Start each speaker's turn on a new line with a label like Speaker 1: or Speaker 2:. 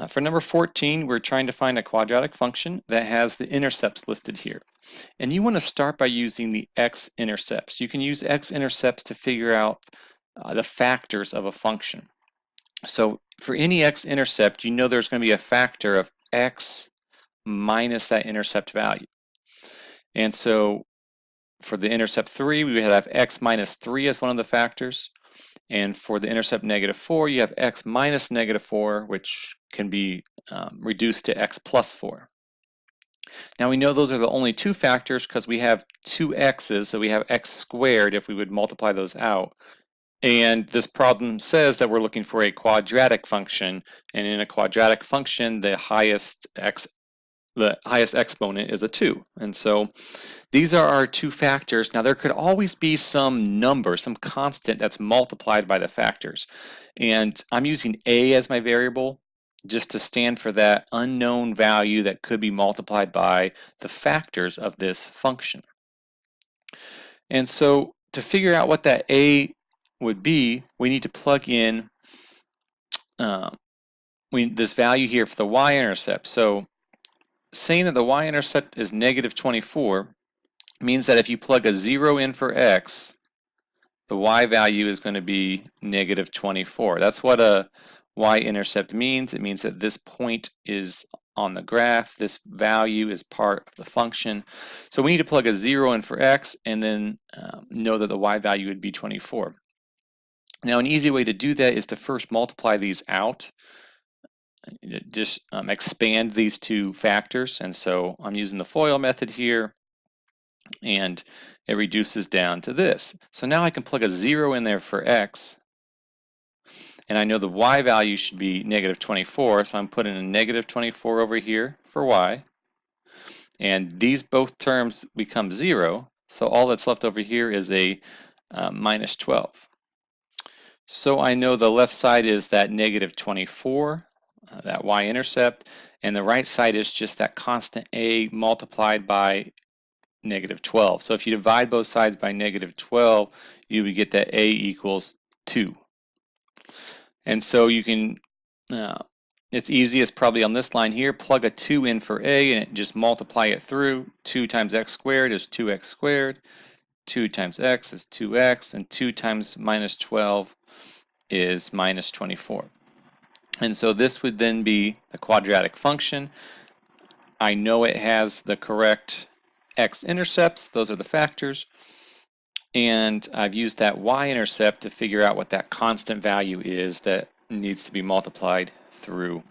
Speaker 1: For number 14, we're trying to find a quadratic function that has the intercepts listed here. And you want to start by using the x-intercepts. You can use x-intercepts to figure out the factors of a function. So for any x-intercept, you know there's going to be a factor of x minus that intercept value. And so for the intercept 3, we would have x minus 3 as one of the factors. And for the intercept -4, you have x minus -4, which can be reduced to x plus 4. Now we know those are the only two factors because we have two x's, so we have x squared if we would multiply those out. And this problem says that we're looking for a quadratic function, and in a quadratic function, the highest exponent is a 2. And so these are our two factors. Now there could always be some number, some constant that's multiplied by the factors. And I'm using a as my variable just to stand for that unknown value that could be multiplied by the factors of this function. And so to figure out what that a would be, we need to plug in this value here for the y-intercept. So saying that the y-intercept is -24 means that if you plug a 0 in for x, the y value is going to be -24. That's what a y-intercept means. It means that this point is on the graph. This value is part of the function. So we need to plug a 0 in for x and then know that the y value would be 24. Now an easy way to do that is to first multiply these out. Just expand these two factors. And so I'm using the FOIL method here, and it reduces down to this. So now I can plug a 0 in there for x, and I know the y value should be -24, so I'm putting a -24 over here for y, and these both terms become 0, so all that's left over here is a -12. So I know the left side is that -24, that y-intercept, and the right side is just that constant a multiplied by -12. So if you divide both sides by -12, you would get that a equals 2. And so you can, it's easy, it's probably on this line here, plug a 2 in for a and just multiply it through. 2 times x squared is 2x squared, 2 times x is 2x, and 2 times -12 is -24. And so this would then be a quadratic function. I know it has the correct x-intercepts, those are the factors, and I've used that y-intercept to figure out what that constant value is that needs to be multiplied through